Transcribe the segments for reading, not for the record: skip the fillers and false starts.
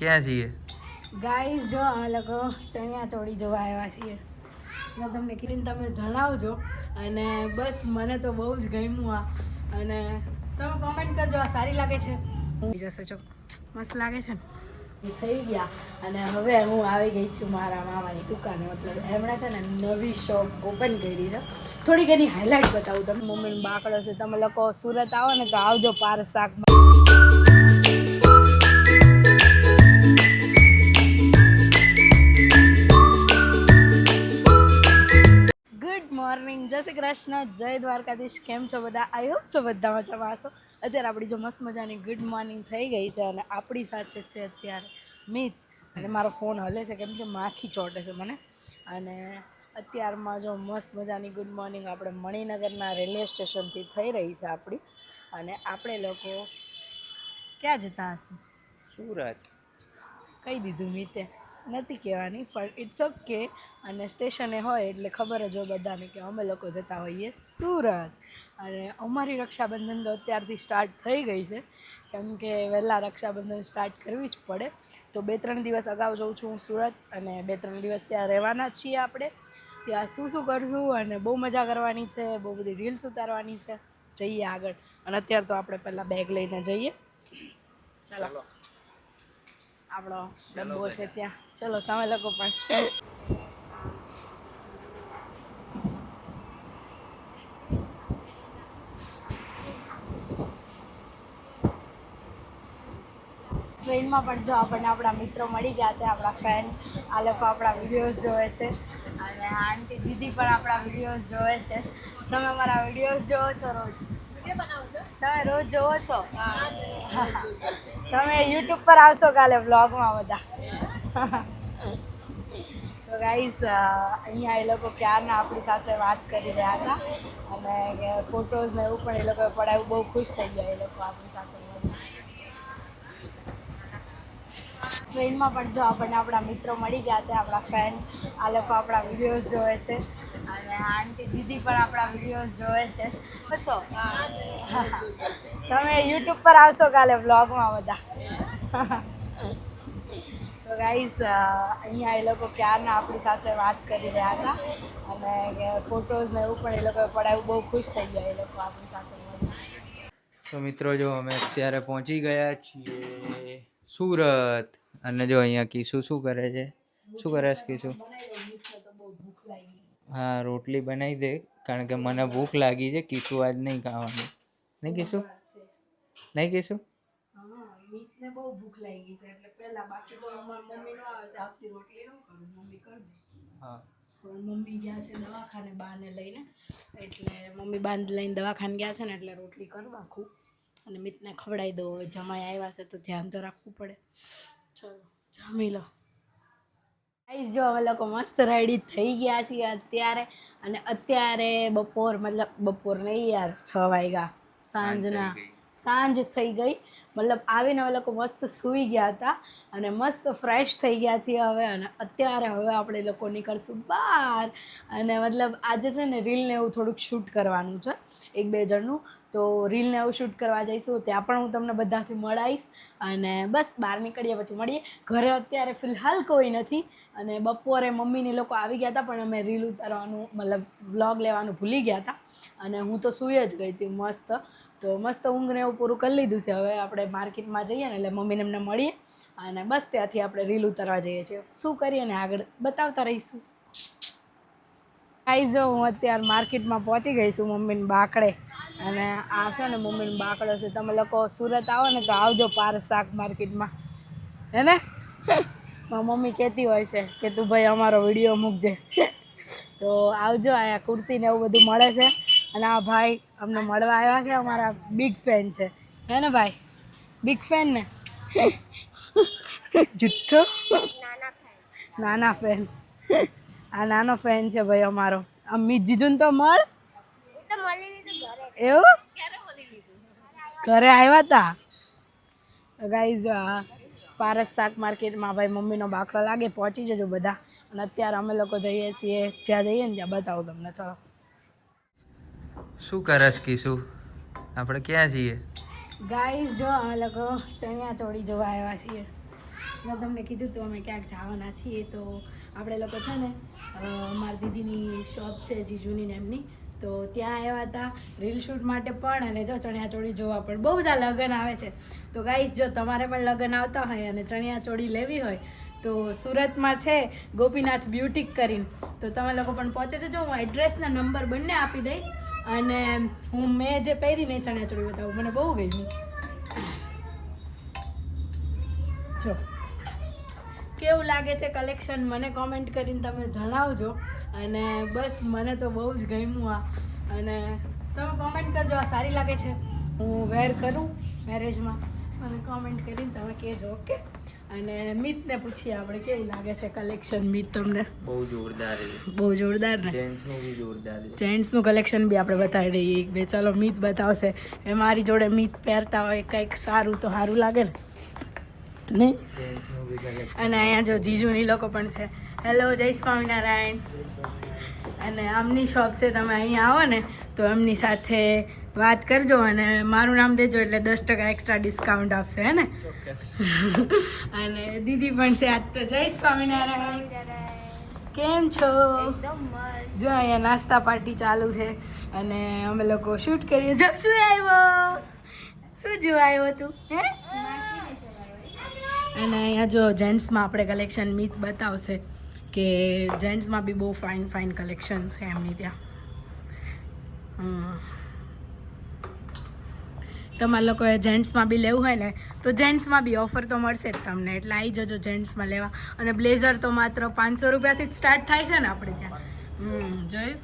ક્યાં છીએ ગાઈસ? જો અમે લોકો ચણિયા ચોળી જોવા આવ્યા છીએ. મેં તમને કીધું તમે જણાવજો, અને બસ મને તો બહુ જ ગમ્યું આ. અને તમે કોમેન્ટ કરજો આ સારી લાગે છે. જશે જો મસ્ત લાગે છે ને. થઈ ગયા અને હવે હું આવી ગઈ છું મારા મામાની દુકાને. મતલબ એમણે છે ને નવી શોપ ઓપન કરી છે. થોડીક એની હાઇલાઇટ બતાવું તમને. મમ્મીનો બાકડો છે. તમે લોકો સુરત આવો ને તો આવજો પારસ શાકમાં. ગુડ મોર્નિંગ, જય શ્રી કૃષ્ણ, જય દ્વારકાધીશ. કેમ છો બધા? આઈ હોપ સો બધા મજામાં હશો. અત્યારે આપણી જો મસ્ત મજાની ગુડ મોર્નિંગ થઈ ગઈ છે અને આપણી સાથે છે અત્યારે મિત. અને મારો ફોન હલે છે કેમ કે માખી ચોટે છે મને. અને અત્યારમાં જો મસ્ત મજાની ગુડ મોર્નિંગ આપણે મણિનગરના રેલવે સ્ટેશનથી થઈ રહી છે આપણી. અને આપણે લોકો ક્યાં જતા હશું? સુરત. કહી દીધું મીતે, નથી કહેવાની પણ ઇટ્સ ઓકે. અને સ્ટેશને હોય એટલે ખબર જ હોય બધાને કે અમે લોકો જતા હોઈએ સુરત. અને અમારી રક્ષાબંધન તો અત્યારથી સ્ટાર્ટ થઈ ગઈ છે, કેમ કે વહેલા રક્ષાબંધન સ્ટાર્ટ કરવી જ પડે. તો 2-3 દિવસ અગાઉ જાઉં છું હું સુરત, અને 2-3 દિવસ ત્યાં રહેવાના જ છીએ આપણે. ત્યાં શું શું કરશું અને બહુ મજા કરવાની છે, બહુ બધી રીલ્સ ઉતારવાની છે. જઈએ આગળ. અને અત્યારે તો આપણે પહેલાં બેગ લઈને જઈએ. ચાલો, આપણો ડબ્બો છે ત્યાં. ચલો તમે લોકો પણ. ટ્રેનમાં પણ જો આપણને આપણા મિત્રો મળી ગયા છે, આપણા ફ્રેન્ડ. આ લોકો આપણા વિડીયોઝ જોવે છે, અને આંટી દીદી પણ આપણા વિડીયોઝ જોવે છે. તમે અમારા વિડીયોઝ જોવો છો રોજ? તમે રોજ જોવો છો? હા. તમે યુટ્યુબ પર આવશો કાલે વ્લોગમાં બધા. તો ગાઈસ, અહીંયા એ લોકો ક્યારના આપણી સાથે વાત કરી રહ્યા હતા. અને ફોટોઝ ને એવું પણ એ લોકોએ પડાવ્યું. બહુ ખુશ થઈ ગયા એ લોકો આપણી સાથે. ટ્રેનમાં પણ જો આપણને આપણા મિત્રો મળી ગયા છે, આપણા ફ્રેન્ડ. આ લોકો આપણા વિડીયોઝ જોવે છે, અને આંટી દીદી પણ આપણા વિડીયોઝ જોવે છે. છો? હા. તમે યુટ્યુબ પર આવશો કાલે વ્લોગમાં બધા. તો ગાઈસ, અહીંયા એ લોકો ક્યારના આપણી સાથે વાત કરી રહ્યા હતા. અને ફોટોઝ ને એવું પણ એ લોકોએ પડાવ્યું. બહુ ખુશ થઈ ગયા એ લોકો આપણી સાથે. તો મિત્રો જો અમે અત્યારે પહોંચી ગયા છીએ સુરત. અને જો અહીંયા કીશું શું કરે છે? શું કરે છે કીશું? હા, રોટલી બનાવી દે, કારણ કે મને ભૂખ લાગી છે. કીશું આજ નહીં ખાવાનું. નહીં કીશું? નહીં કીશું? હા, મીતને બહુ ભૂખ લાગી છે એટલે પહેલા. બાકી તો અમારી મમ્મી નો આવે ત્યાંથી રોટલી ન કરું, મમ્મી કરી દે. હા. પણ મમ્મી ગયા છે દવાખાને બાને લઈને, એટલે મમ્મી બાને લઈને દવાખાને ગયા છે ને, એટલે રોટલી કરી નાખું અને મિતને ખવડાવી દઉં. હવે જમાઈ આવ્યા છે તો ધ્યાન તો રાખવું પડે. ચલો જમી લો. ગાઈસ, જો અમે લોકો મસ્ત રેડી થઈ ગયા છીએ અત્યારે. અને અત્યારે બપોર નહીં યાર, 6 વાગ્યા સાંજના. સાંજ થઈ ગઈ. મતલબ આવીને અમે લોકો મસ્ત સૂઈ ગયા હતા, અને મસ્ત ફ્રેશ થઈ ગયા છીએ હવે. અને અત્યારે હવે આપણે લોકો નીકળશું બહાર. અને મતલબ આજે છે ને રીલને એવું થોડુંક શૂટ કરવાનું છે, 1-2 જણનું. તો રીલને એવું શૂટ કરવા જઈશું. ત્યાં પણ હું તમને બધાથી મળાવીશ. અને બસ બહાર નીકળીએ પછી મળીએ. ઘરે અત્યારે ફિલહાલ કોઈ નથી. અને બપોરે મમ્મીને લોકો આવી ગયા હતા, પણ અમે રીલ ઉતારવાનું મતલબ વ્લોગ લેવાનું ભૂલી ગયા હતા. અને હું તો સૂઈ જ ગઈ હતી મસ્ત. તો મસ્ત ઊંઘને એવું પૂરું કરી લીધું છે. હવે આપણે માર્કેટમાં જઈએ ને એટલે મમ્મીને એમને મળીએ, અને બસ ત્યાંથી આપણે રીલ ઉતારવા જઈએ છીએ. શું કરીએ ને આગળ બતાવતા રહીશું. ગાઈસ, જો હું અત્યારે માર્કેટમાં પહોંચી ગઈ છું મમ્મીને બાકડે. અને આ છે ને મમ્મીનો બાકડો છે. તમે લોકો સુરત આવો ને તો આવજો પારસ શાક માર્કેટમાં, હે ને? મારી મમ્મી કહેતી હોય છે કે તું ભાઈ અમારો વિડીયો મૂકજે. તો આવજો. અહીંયા કુર્તી ને એવું બધું મળે છે. અને આ ભાઈ અમને મળવા આવ્યા છે, અમારા બિગ ફેન છે, હે ને ભાઈ? બિગ ફેન ને? જુઠ્ઠો નાના ફેન. આ નાનો ફેન છે ભાઈ અમારો. અમ્મી જીજુન તો મળ. એવું ઘરે આવ્યા તા. ગાઈઝ, પારસ શાક માર્કેટમાં ભાઈ મમ્મીનો બાકડો લાગે, પહોંચી જજો બધા. અને અત્યારે અમે લોકો જઈએ છીએ, જ્યાં જઈએ ને ત્યાં બતાવું તમને. ચલો. શું કરે છે કીશું? આપણે ક્યાં છીએ? ગાઈઝ, જો અમે લોકો ચણિયા ચોળી જોવા આવ્યા છીએ. મેં તમને કીધું તો અમે ક્યાંક જવાના છીએ તો આપણે લોકો છે ને મારી દીદીની શોપ છે જીજુની ને એમની તો ત્યાં આવ્યા હતા રીલ શૂટ માટે પણ અને જો ચણિયાચોળી જોવા પણ બહુ બધા લગ્ન આવે છે તો ગાઈસ જો તમારે પણ લગ્ન આવતા હોય અને ચણિયાચોળી લેવી હોય તો સુરતમાં છે ગોપીનાથ બ્યુટિક કરીને તો તમે લોકો પણ પહોંચે છે જો હું એડ્રેસના નંબર બંને આપી દઈશ અને મેં જે પહેરીને ચણિયાચોળી બતાવું મને બહુ ગમી જો કેવું લાગે છે કલેક્શન મને કોમેન્ટ કરીને તમે જણાવજો અને બસ મને તો બહુ જ ગમ્યું આ અને તમે કોમેન્ટ કરજો આ સારી લાગે છે હું વેર કરું મેરેજમાં મને કોમેન્ટ કરીને તમે કહેજો ઓકે અને મિતને પૂછીએ આપણે કેવું લાગે છે કલેક્શન મિત તમને બહુ જોરદાર છે બહુ જોરદાર ને જેન્ટ્સનું બી જોરદાર છે જેન્ટ્સનું કલેક્શન બી આપણે બતાવી દઈએ એક બે ચાલો મિત બતાવશે એ મારી જોડે મિત પહેરતા હોય કંઈક સારું તો સારું લાગે ને નહીં જેન્ટ્સનું બી collection. અને અહીંયા જો જીજુની લોકો પણ છે હેલો જય સ્વામિનારાયણ અને આમની શોપ છે તમે અહીંયા આવો ને તો એમની સાથે વાત કરજો અને મારું નામ દેજો એટલે 10% એક્સ્ટ્રા ડિસ્કાઉન્ટ આપશે હે ને અને દીદી પણ છે આજ તો જય સ્વામિનારાયણ કેમ છો જો અહીંયા નાસ્તા પાર્ટી ચાલુ છે અને અમે લોકો શૂટ કરીએ જો શું આવ્યો શું જોવા આવ્યો તું હે અને અહીંયા જો જેન્ટ્સમાં આપણે કલેક્શન મિત બતાવશે કે જેન્ટ્સમાં બી બહુ ફાઇન ફાઇન કલેક્શન છે એમની ત્યાં તમારા લોકોએ જેન્ટ્સમાં બી લેવું હોય ને તો જેન્ટ્સમાં બી ઓફર તો મળશે જ તમને એટલે આવી જજો જેન્ટ્સમાં લેવા અને બ્લેઝર તો માત્ર 500 રૂપિયાથી જ સ્ટાર્ટ થાય છે ને આપણે ત્યાં જોયું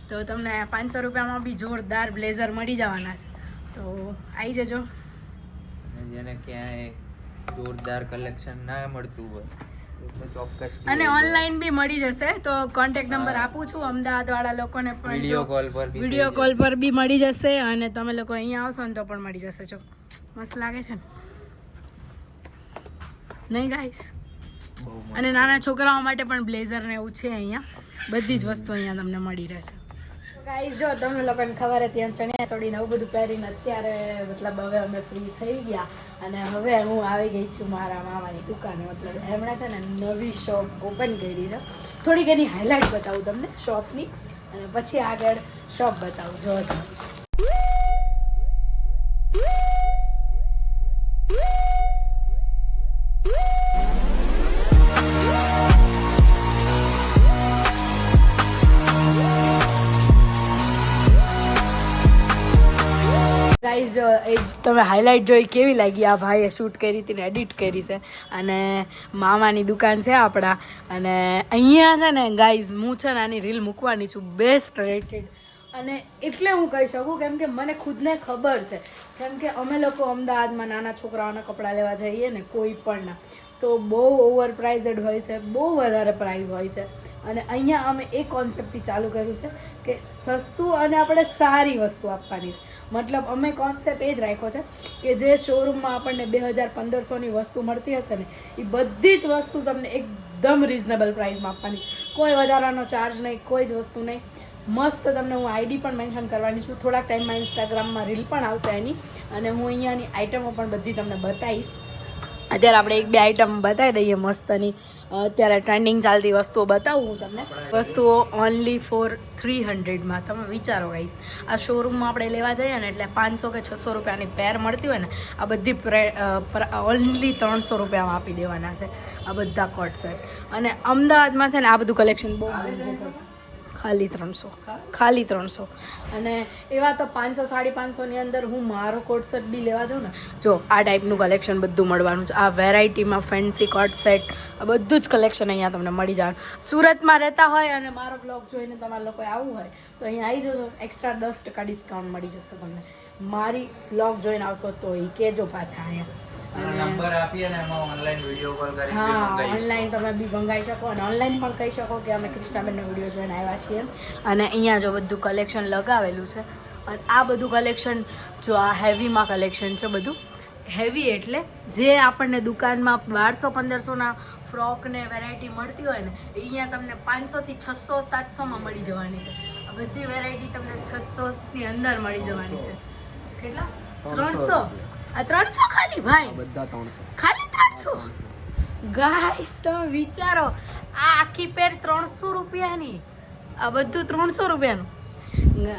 તો તમને 500 રૂપિયામાં બી જોરદાર બ્લેઝર મળી જવાના છે તો આવી જજો જેને ક્યાંય જોરદાર કલેક્શન ના મળતું હોય તો ચોક્કસ અને ઓનલાઈન બી મળી જશે તો કોન્ટેક્ટ નંબર આપું છું અમદાવાદ વાળા લોકોને પણ વિડીયો કોલ પર બી મળી જશે અને તમે લોકો અહીંયા આવશો ને તો પણ મળી જશે જો મસ્ત લાગે છે ને નહીં ગાઈસ અને નાના છોકરાઓ માટે પણ બ્લેઝર ને એવું છે અહીંયા બધી જ વસ્તુ અહીંયા તમને મળી રહેશે ગાઈસ જો તમને લોકોને ખબર હતી એમ ચણિયાચોળી ને આવું બધું પહેરીને અત્યારે મતલબ હવે અમે ફ્રી થઈ ગયા અને હવે હું આવી ગઈ છું મારા મામાની દુકાને મતલબ એમણે છે ને નવી શોપ ઓપન કરી છે થોડીક એની હાઇલાઇટ બતાવું તમને શોપની અને પછી આગળ શોપ બતાવું જો તમે ગાઈઝ એ તમે હાઇલાઇટ જોઈ કેવી લાગી આ ભાઈએ શૂટ કરી હતી ને એડિટ કરી છે અને મામાની દુકાન છે આપણા અને અહીંયા છે ને ગાઈઝ હું છે ને આની રીલ મૂકવાની છું બેસ્ટ રેટેડ અને એટલે હું કહી શકું કેમ કે મને ખુદને ખબર છે કેમ કે અમે લોકો અમદાવાદમાં નાના છોકરાઓના કપડાં લેવા જઈએ ને કોઈ પણના તો બહુ ઓવર પ્રાઇઝડ હોય છે બહુ વધારે પ્રાઇઝ હોય છે અને અહીંયા અમે એ કોન્સેપ્ટથી ચાલુ કર્યું છે કે સસ્તું અને આપણે સારી વસ્તુ આપવાની છે મતલબ અમે કોન્સેપ્ટ એ જ રાખ્યો છે કે જે શોરૂમમાં આપણને 2000-1500ની વસ્તુ મળતી હશે ને એ બધી જ વસ્તુ તમને એકદમ રિઝનેબલ પ્રાઇસમાં આપવાની કોઈ વધારાનો ચાર્જ નહીં કોઈ જ વસ્તુ નહીં મસ્ત તમને હું આઈડી પણ મેન્શન કરવાની છું થોડાક ટાઈમમાં ઇન્સ્ટાગ્રામમાં રીલ પણ આવશે એની અને હું અહીંયાની આઇટમો પણ બધી તમને બતાવીશ અત્યારે આપણે એક બે આઈટમ બતાવી દઈએ મસ્તની અત્યારે ટ્રેન્ડિંગ ચાલતી વસ્તુઓ બતાવું હું તમને વસ્તુઓ ઓનલી ફોર 300માં તમે વિચારો ગાઈસ આ શોરૂમમાં આપણે લેવા જઈએ ને એટલે 500 કે 600 રૂપિયાની પેર મળતી હોય ને આ બધી ઓનલી 300 રૂપિયામાં આપી દેવાના છે આ બધા કોટ સેટ અને અમદાવાદમાં છે ને આ બધું કલેક્શન બહુ ખાલી 300 અને એવા તો 500-550ની અંદર હું મારો કોટ સેટ બી લેવા જાઉં ને જો આ ટાઈપનું કલેક્શન બધું મળવાનું છે આ વેરાયટીમાં ફેન્સી કોટ સેટ આ બધું જ કલેક્શન અહીંયા તમને મળી જાય સુરતમાં રહેતા હોય અને મારો બ્લોગ જોઈને તમારા લોકોએ આવવું હોય તો અહીંયા આવી જજો એક્સ્ટ્રા 10% ડિસ્કાઉન્ટ મળી જશે તમને મારી બ્લોગ જોઈને આવશો તો એ કહેજો પાછા અહીંયા નંબર આપીએ ને એમાં ઓનલાઈન વિડીયો કોલ કરી હા ઓનલાઈન તમે બી મંગાવી શકો અને ઓનલાઈન પણ કહી શકો કે અમે કૃષ્ણાબેનનો વિડીયો જોઈને આવ્યા છીએ અને અહીંયા જો બધું કલેક્શન લગાવેલું છે અને આ બધું કલેક્શન જો આ હેવીમાં કલેક્શન છે બધું હેવી એટલે જે આપણને દુકાનમાં 1200-1500ના ફ્રોક ને વેરાયટી મળતી હોય ને અહીંયા તમને 500થી 600-700માં મળી જવાની છે આ બધી વેરાયટી તમને 600ની અંદર મળી જવાની છે કેટલા 300 આ 300 ખાલી ભાઈ બધા 300 ખાલી 300 ગાઈસ તમે વિચારો આ આખી પેર 300 રૂપિયાની, આ બધું 300 રૂપિયાનું.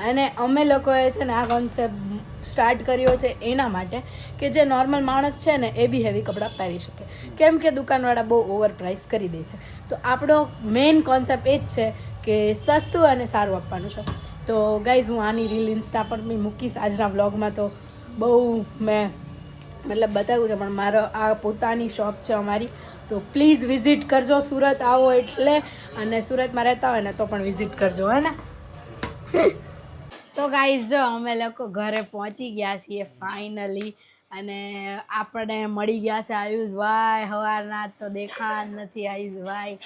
અને અમે લોકોએ છે ને આ કોન્સેપ્ટ સ્ટાર્ટ કર્યો છે એના માટે કે જે નોર્મલ માણસ છે ને એ બી હેવી કપડાં પહેરી શકે, કેમ કે દુકાનવાળા બહુ ઓવર પ્રાઇસ કરી દે છે. તો આપણો મેઇન કોન્સેપ્ટ એ જ છે કે સસ્તું અને સારું આપવાનું છે. તો ગાઈઝ હું આની રીલ ઇન્સ્ટા પર બી મૂકીશ આજના વ્લોગમાં. તો બહુ મેં મતલબ બતાવ્યું છે, પણ મારો આ પોતાની શોપ છે અમારી. તો પ્લીઝ વિઝિટ કરજો, સુરત આવો એટલે. અને સુરતમાં રહેતા હોય ને તો પણ વિઝિટ કરજો, હે ને. તો ગાઈઝ જો અમે લોકો ઘરે પહોંચી ગયા છીએ ફાઇનલી. અને આપણે મળી ગયા છે આયુષભાઈ. સવારના તો દેખાણા જ નથી આયુષભાઈ.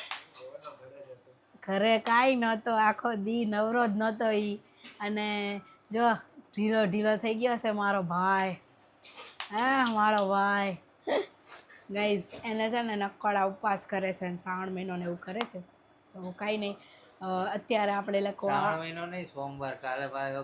ઘરે કાંઈ નહોતો, આખો દી નવરો જ નહોતો એ. અને જો ઢીલો ઢીલો થઈ ગયો છે મારો ભાઈ. હા મારો ભાઈ ગાઈઝ એને છે ને નકોડા ઉપવાસ કરે છે, શ્રાવણ મહિનો ને એવું કરે છે. તો કાંઈ નહીં, અત્યારે આપણે લોકો શ્રાવણ મહિનો નહીં, સોમવાર કાલે ભાઈ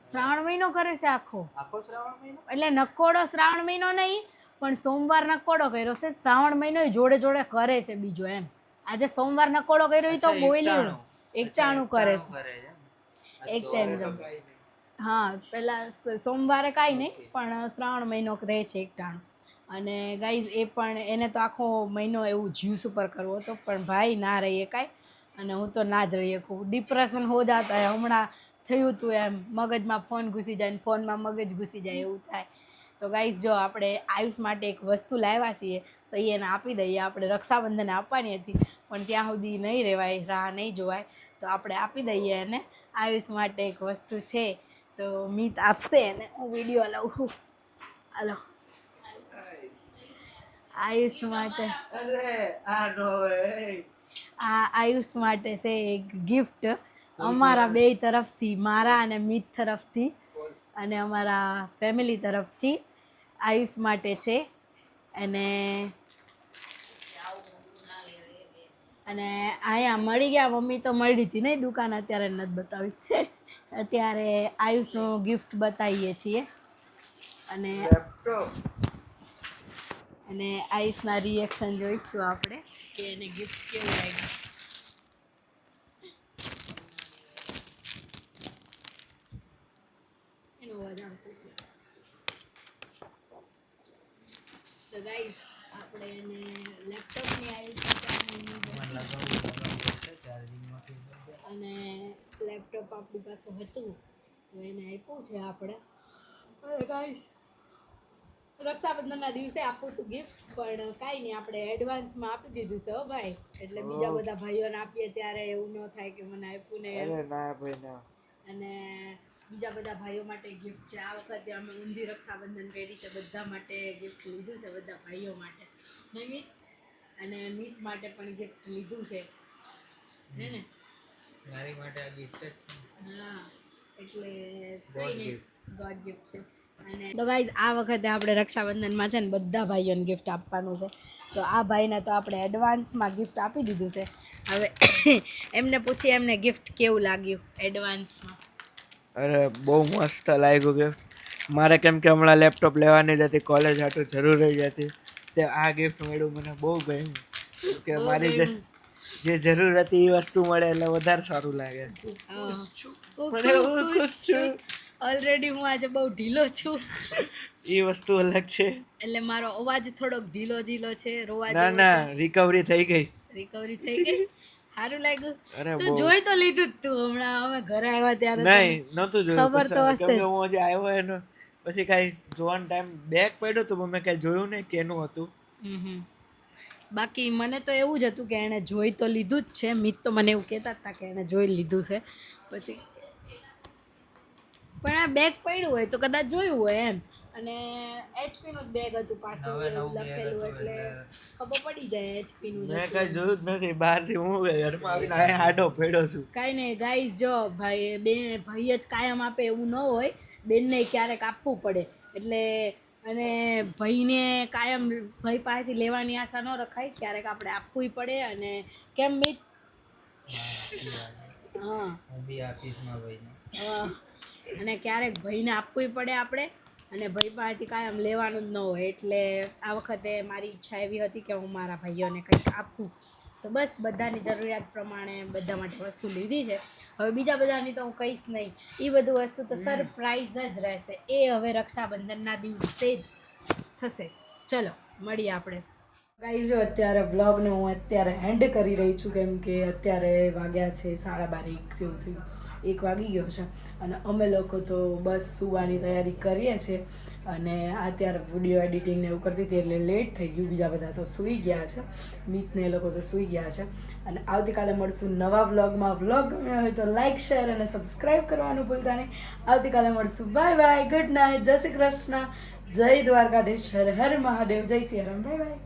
શ્રાવણ મહિનો કરે છે આખો શ્રાવણ મહિનો. એટલે નકોડો શ્રાવણ મહિનો નહીં, પણ સોમવાર નકોડો કર્યો છે. શ્રાવણ મહિનો જોડે જોડે કરે છે બીજો એમ. આજે સોમવાર નકોડો કર્યો એ તો બોલ્યું એકટાણું કરે છે એક ટાઈમ જમ. હા પેલા સોમવારે કાંઈ નહીં, પણ શ્રાવણ મહિનો રહે છે એકટાણું. અને ગાઈઝ એ પણ એને તો આખો મહિનો એવું જ્યુસ ઉપર કરવો હતો, પણ ભાઈ ના રહીએ કાંઈ. અને હું તો ના જ રહીએ, ખૂબ ડિપ્રેશન હો જાતા હે. હમણાં થયું હતું એમ, મગજમાં ફોન ઘૂસી જાય ને ફોનમાં મગજ ઘૂસી જાય એવું થાય. તો ગાઈઝ જો આપણે આયુષ માટે એક વસ્તુ લાવ્યા છીએ તો એ એને આપી દઈએ. આપણે રક્ષાબંધને આપવાની હતી, પણ ત્યાં સુધી નહીં રહેવાય, રાહ નહીં જોવાય. તો આપણે આપી દઈએ એને. આયુષ માટે એક વસ્તુ છે તો મીત આપશે એને. હું વિડીયો લઉં છું. હાલો આયુષ માટે, આ આયુષ માટે છે એક ગિફ્ટ અમારા બે તરફથી, મારા અને મીત તરફથી અને અમારા ફેમિલી તરફથી આયુષ માટે છે. અને અહીંયા મળી ગયા. મમ્મી તો મળી હતી નહીં દુકાન, અત્યારે નથી બતાવી. અત્યારે આયુષનું ગિફ્ટ બતાવીએ છીએ. અને આયુષના રિએક્શન જોઈશું આપણે કે એને ગિફ્ટ કેવું લાગ્યું. એનો અવાજ આવશે. તો ગાઈસ આપણે એને લેપટોપની અને લેપટોપ આપણી પાસે હતું તો એને આપ્યું છે આપણે. અને ગાઈસ રક્ષાબંધનના દિવસે આપવું હતું ગિફ્ટ, પણ કાંઈ નહીં, આપણે એડવાન્સમાં આપી દીધું છે હો ભાઈ. એટલે બીજા બધા ભાઈઓને આપીએ ત્યારે એવું ન થાય કે મને આપ્યું ને. ના ભાઈ ના. અને બીજા બધા ભાઈઓ માટે ગિફ્ટ છે. આ વખતે અમે ઊંધી રક્ષાબંધન કરી છે, બધા માટે ગિફ્ટ લીધું છે, બધા ભાઈઓ માટે નહીં મીત. અને મીત માટે પણ ગિફ્ટ લીધું છે, હે ને. મારી માટે આ ગિફ્ટ જ છે. હા એટલે કઈ નહીં, ગોડ ગિફ્ટ છે. અને તો ગાઈઝ આ વખતે આપણે રક્ષાબંધનમાં છે ને બધા ભાઈઓને ગિફ્ટ આપવાનું છે. તો આ ભાઈને તો આપણે એડવાન્સમાં ગિફ્ટ આપી દીધું છે. હવે એમને પૂછીએ એમને ગિફ્ટ કેવું લાગ્યું એડવાન્સમાં. અરે બહુ મસ્ત લાગ્યું ગિફ્ટ મારે, કેમ કે હમણાં લેપટોપ લેવાની જ હતી, કોલેજ હાટું જરૂર રહી જતી. તે આ ગિફ્ટ મળ્યું મને બહુ ગમ્યું, કે મારી જે જરૂર હતી એ વસ્તુ મળે એટલે વધારે સારું લાગે. મને બહુ ખુશ છું. ઓલરેડી હું આજે બહુ ઢીલો છું. એ વસ્તુ અલગ છે. એટલે મારો અવાજ થોડોક ઢીલો ઢીલો છે, રોવા ના ના, રિકવરી થઈ ગઈ. રિકવરી થઈ ગઈ. સારું લાગ્યું. અરે તું જોઈ તો લીધું જ તું હમણાં અમે ઘરે આવ્યા ત્યારે. નહીં નહોતું જોયું, ખબર તો હશે. કેમ કે હું હજી આવ્યો એનો પછી કાંઈ જોવાનો ટાઈમ બેગ પડ્યો તો મેં કાંઈ જોયું નહીં કેનું હતું. બાકી મને તો એવું જ હતું કે એણે જોઈ તો લીધું જ છે. મીત તો મને એવું કહેતા હતા કે એણે જોઈ લીધું છે. પછી પણ આ બેગ પડ્યું હોય તો કદાચ જોયું હોય એમ. અને એચપીનું જ બેગ હતું પાછું લખેલું, એટલે ખબર પડી જાય એચપીનું. મેં કાંઈ જોયું જ નથી, બહારથી હું ઘરમાં આવીને અહીંયા આડો પડ્યો છું. કાંઈ નહીં ગાઈઝ, જો ભાઈ ભાઈ જ કાયમ આપે એવું ન હોય, બેનને ક્યારેક આપવું પડે. એટલે અને ભાઈને કાયમ ભાઈ પાસેથી લેવાની આશા ન રખાય, ક્યારેક આપણે આપવું પડે. અને કેમ મિત? હા હું બી આપીશ મારા ભાઈને. અને ક્યારેક ભાઈને આપવું પડે આપણે. અને ભાઈ પાસેથી કાંઈ આમ લેવાનું જ ન હોય. એટલે આ વખતે મારી ઈચ્છા એવી હતી કે હું મારા ભાઈઓને કંઈક આપું. તો બસ બધાની જરૂરિયાત પ્રમાણે બધા માટે વસ્તુ લીધી છે. હવે બીજા બધાની તો હું કહીશ નહીં, એ બધું વસ્તુ તો સરપ્રાઈઝ જ રહેશે. એ હવે રક્ષાબંધનના દિવસે જ થશે. ચલો મળીએ આપણે. ગાઈઝ જો અત્યારે વ્લોગને હું અત્યારે એન્ડ કરી રહી છું, કેમ કે અત્યારે વાગ્યા છે 12:30 જેવું થયું, 1 વાગી ગયો છે. અને અમે લોકો તો બસ સુવાની તૈયારી કરીએ છીએ. અને અત્યારે વિડીયો એડિટિંગ ને એવું કરતી હતી એટલે લેટ થઈ ગયું. બીજા બધા તો સૂઈ ગયા છે, મિતને એ લોકો તો સૂઈ ગયા છે. અને આવતીકાલે મળશું નવા વ્લોગમાં. વ્લોગ ગમ્યો હોય તો લાઇક, શેર અને સબસ્ક્રાઈબ કરવાનું ભૂલતા નહીં. આવતીકાલે મળશું. બાય બાય, ગુડ નાઇટ, જય શ્રી કૃષ્ણ, જય દ્વારકાધીશ, હર હર મહાદેવ, જય સિયારામ, બાય બાય.